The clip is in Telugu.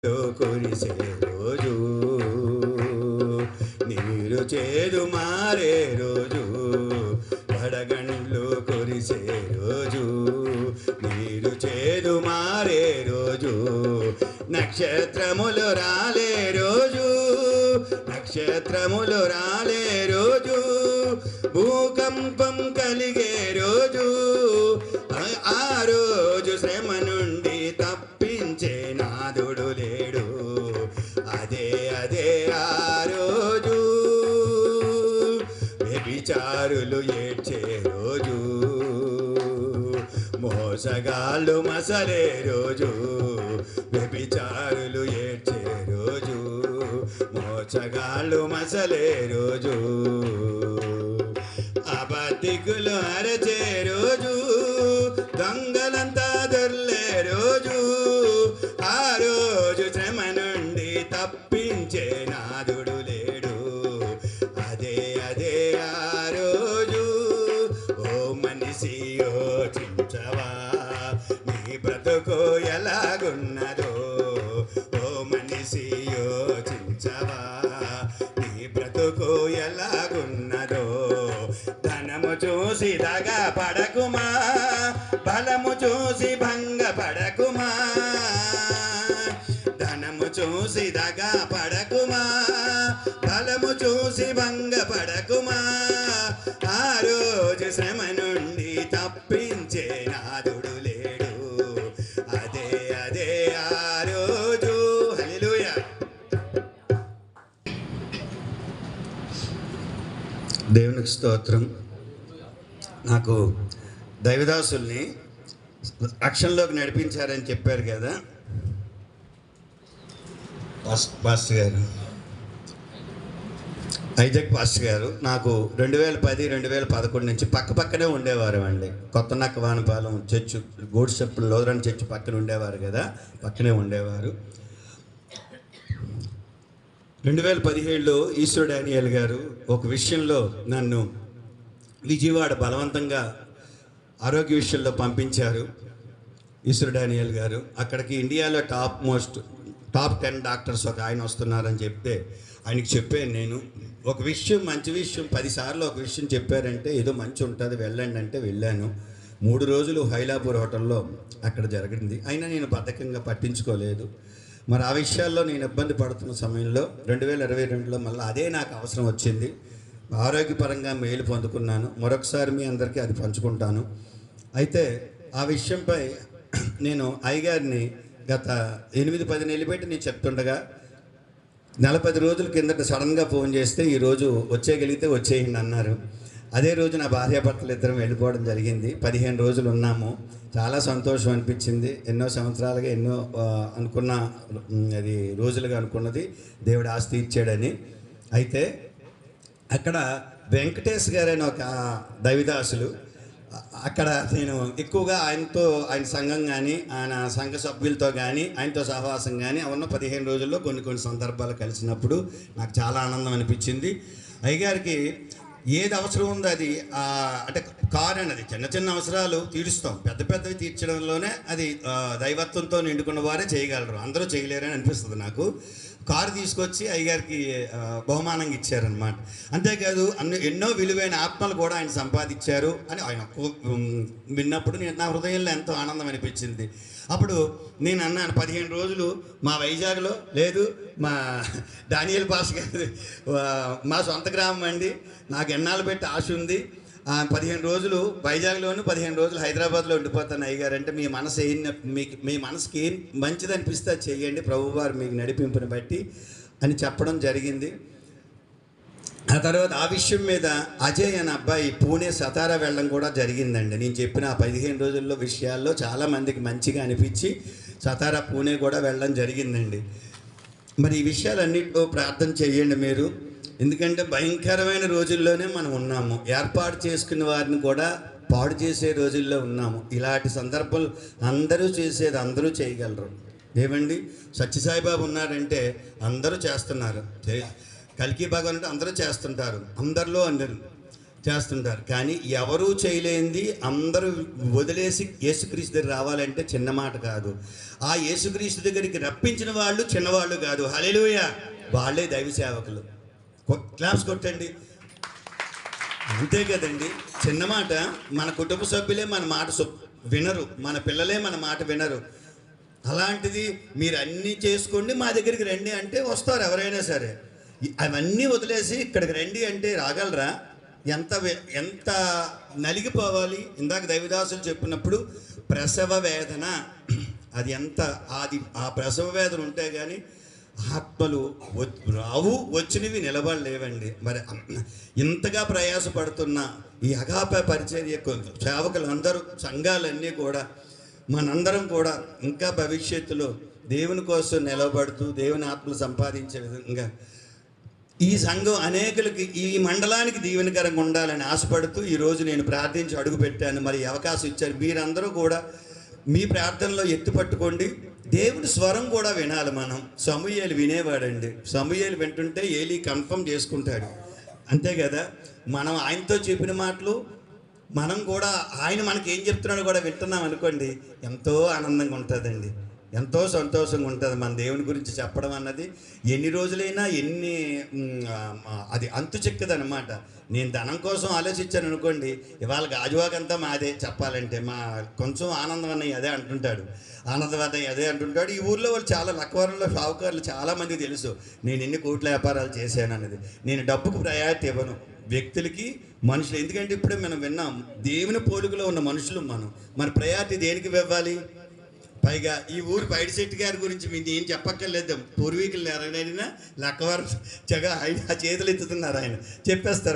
కురిసే రోజు, నీరు చేదు మారే రోజు, వడగండ్లు కురిసే రోజు, నీరు చేదు మారే రోజు, నక్షత్రములు రాలే రోజు, నక్షత్రములు రాలే రోజు, భూకంపం కలిగే రోజు, ఆ రోజు శ్రమ నుండి తప్పించే నాదుడు లేడు. అదే అదే ఆ రోజు, వ్యభిచారులు ఏడ్చే రోజు, మోసగాళ్ళు మసలే రోజు, వ్యభిచారులు ఏడ్చే రోజు, మోసగాళ్ళు మసలే రోజు, అబద్ధికులు అరచే రోజు, దొంగలంతా దొర్లే రోజు, ఆ రోజు శ్రమ నుండి తప్పించే నాదుడు లేడు. అదే అదే ఆ రోజు, ఓ మనిషి యోచించవా, నీ బ్రతుకు ఎలాగున్నదో, ఓ మనిషి యోచించవా, నీ బ్రతుకు ఎలాగున్నదో. ధనము చూసి దగా పడకుమా, బలము చూసి భంగ పడకుమా, ధనము చూసి దగా పడకుమా, బలము చూసి భంగ పడకుమా, ఆ రోజు శ్రమ నుండి తప్పించే నాదుడు లేడు. అదే అదే ఆ రోజు. హల్లెలూయా. దేవునికి స్తోత్రం. నాకు దైవదాసుల్ని రక్షణలోకి నడిపించారని చెప్పారు కదా పాస్టర్ గారు, ఐజాక్ పాస్టర్ గారు. నాకు 2010, 2011 నుంచి పక్కనే ఉండేవారు అండి. కొత్త నక్కవానపాలెం చర్చ్, గోడ్షెప్ లోదరన్ చర్చ్ పక్కన ఉండేవారు కదా, పక్కనే ఉండేవారు. 2017లో ఈశ్వర్ డానియల్ గారు ఒక విషయంలో నన్ను విజయవాడ బలవంతంగా ఆరోగ్య విషయంలో పంపించారు. ఈశ్వర్ డానియల్ గారు అక్కడికి ఇండియాలో టాప్ 10 డాక్టర్స్ ఒక ఆయన వస్తున్నారని చెప్తే ఆయనకి చెప్పాను నేను. ఒక విషయం, మంచి విషయం 10 సార్లు ఒక విషయం చెప్పారంటే ఏదో మంచి ఉంటుంది వెళ్ళండి అంటే వెళ్ళాను. 3 రోజులు హైలాపూర్ హోటల్లో అక్కడ జరిగింది. అయినా నేను బద్ధకంగా పట్టించుకోలేదు. మరి ఆ విషయాల్లో నేను ఇబ్బంది పడుతున్న సమయంలో 2022లో మళ్ళీ అదే నాకు అవసరం వచ్చింది. ఆరోగ్యపరంగా మేలు పొందుకున్నాను. మరొకసారి మీ అందరికీ అది పంచుకుంటాను. అయితే ఆ విషయంపై నేను అయ్యగారిని గత 8-10 నెలలు పెట్టి నేను చెప్తుండగా 40 రోజుల కిందట సడన్గా ఫోన్ చేస్తే ఈరోజు వచ్చేయగలిగితే వచ్చేయండి అన్నారు. అదే రోజు నా భార్యాభర్తలు ఇద్దరం వెళ్ళిపోవడం జరిగింది. 15 రోజులు ఉన్నాము. చాలా సంతోషం అనిపించింది. ఎన్నో సంవత్సరాలుగా ఎన్నో అనుకున్న అది రోజులుగా అనుకున్నది దేవుడు ఆస్తి ఇచ్చాడని. అయితే అక్కడ వెంకటేష్ గారైన ఒక దైవదాసులు, అక్కడ నేను ఎక్కువగా ఆయన సంఘం కానీ ఆయన సంఘ సభ్యులతో కానీ ఆయనతో సహవాసం కానీ ఉన్న 15 రోజుల్లో కొన్ని సందర్భాలు కలిసినప్పుడు నాకు చాలా ఆనందం అనిపించింది. అయ్యగారికి ఏది అవసరం ఉందో అది అంటే కారు అన్నది చిన్న అవసరాలు తీరుస్తాం, పెద్దవి తీర్చడంలోనే అది దైవత్వంతో నిండుకున్న వారే చేయగలరు, అందరూ చేయలేరని అనిపిస్తుంది నాకు. కారు తీసుకొచ్చి అయ్యగారికి బహుమానంగా ఇచ్చారనమాట. అంతేకాదు ఎన్నో విలువైన ఆత్మలు కూడా ఆయన సంపాదించారు అని ఆయన విన్నప్పుడు నా హృదయంలో ఎంతో ఆనందం అనిపించింది. అప్పుడు నేను అన్నాను, 15 రోజులు మా వైజాగ్లో లేదు, మా డానియల్ పాస్ గారి మా సొంత గ్రామం అండి, నాకు ఎన్నాళ్ళు పెట్టి ఆశ ఉంది, 15 రోజులు వైజాగ్లోను 15 రోజులు హైదరాబాద్లో ఉండిపోతాను అయ్యగారు అంటే మీ మనసు మీ మనసుకి ఏం మంచిది అనిపిస్తే అది చేయండి, ప్రభువారు మీకు నడిపింపుని బట్టి అని చెప్పడం జరిగింది. ఆ తర్వాత ఆ విషయం మీద అజయ్ అనే అబ్బాయి పూణే సతారా వెళ్ళడం కూడా జరిగిందండి. నేను చెప్పిన ఆ 15 రోజుల్లో విషయాల్లో చాలామందికి మంచిగా అనిపించి సతారా పూణే కూడా వెళ్ళడం జరిగిందండి. మరి ఈ విషయాలన్నింటిలో ప్రార్థన చేయండి మీరు. ఎందుకంటే భయంకరమైన రోజుల్లోనే మనం ఉన్నాము. ఏర్పాటు చేసుకున్న వారిని కూడా పాడు చేసే రోజుల్లో ఉన్నాము. ఇలాంటి సందర్భాలు అందరూ చేసేది అందరూ చేయగలరు. ఏమండి, సత్యసాయిబాబు ఉన్నారంటే అందరూ చేస్తున్నారు, కల్కి భగవాన్ అంటే అందరూ చేస్తుంటారు, అందరిలో అందరూ చేస్తుంటారు. కానీ ఎవరూ చేయలేనిది అందరూ వదిలేసి యేసుక్రీస్తు దగ్గర రావాలంటే చిన్న మాట కాదు. ఆ యేసుక్రీస్తు దగ్గరికి రప్పించిన వాళ్ళు చిన్నవాళ్ళు కాదు. హల్లెలూయా! వాళ్ళే దైవ సేవకులు. క్లాప్స్ కొట్టండి. అంతే కదండి. చిన్న మాట. మన కుటుంబ సభ్యులే మన మాట వినరు, మన పిల్లలే మన మాట వినరు. అలాంటిది మీరు అన్నీ చేసుకోండి, మా దగ్గరికి రండి అంటే వస్తారు ఎవరైనా సరే. అవన్నీ వదిలేసి ఇక్కడికి రండి అంటే రాగలరా? ఎంత నలిగిపోవాలి. ఇందాక దైవదాసులు చెప్పినప్పుడు ప్రసవ వేదన, అది ఆ ప్రసవ వేదన ఉంటే కానీ ఆత్మలు రావు, వచ్చినవి నిలబడలేవండి. మరి ఇంతగా ప్రయాసపడుతున్న ఈ అగాప పరిచర్య సేవకులందరూ, సంఘాలన్నీ కూడా, మనందరం కూడా ఇంకా భవిష్యత్తులో దేవుని కోసం నిలబడుతూ దేవుని ఆత్మలు సంపాదించే విధంగా ఈ సంఘం అనేకులకి, ఈ మండలానికి దీవెనకరంగా ఉండాలని ఆశపడుతూ ఈరోజు నేను ప్రార్థించి అడుగు పెట్టాను. మరి అవకాశం ఇచ్చారు. మీరందరూ కూడా మీ ప్రార్థనలో ఎత్తుపట్టుకోండి. దేవుని స్వరం కూడా వినాలి. మనం సమూయేలు వినేవాడండి. సమూయేలు వింటుంటే ఏలీ కన్ఫర్మ్ చేసుకుంటాడు. అంతే కదా. మనం ఆయనతో చెప్పిన మాటలు మనం కూడా ఆయన మనకి ఏం చెప్తున్నాడో కూడా వింటున్నాం అనుకోండి, ఎంతో ఆనందంగా ఉంటుందండి, ఎంతో సంతోషంగా ఉంటుంది. మన దేవుని గురించి చెప్పడం అన్నది ఎన్ని రోజులైనా అది అంతు చిక్కదనమాట. నేను ధనం కోసం ఆలోచించాను అనుకోండి, ఇవాళ గాజువాకంతా మాదే చెప్పాలంటే. కొంచెం ఆనందం అన్నయ్య అదే అంటుంటాడు, ఆనందం అదే అంటుంటాడు. ఈ ఊర్లో వాళ్ళు చాలా లక్కవరంలో షావుకారులు చాలామంది తెలుసు నేను ఎన్ని కోట్ల వ్యాపారాలు చేశాను అన్నది. నేను డబ్బుకు ప్రయారిటీ ఇవ్వను, వ్యక్తులకి, మనుషులు. ఎందుకంటే ఇప్పుడే మనం విన్నాం, దేవుని పోలికలో ఉన్న మనుషులు మనం. మన ప్రయారిటీ దేనికి ఇవ్వాలి? పైగా ఈ ఊరు పైడిశెట్టి గారి గురించి మీకు ఏం చెప్పక్కర్లేదు. పూర్వీకులు ఎవరైనా లక్కవారు చగా ఆయన చేతులు ఎత్తుతున్నారు, ఆయన చెప్పేస్తారు.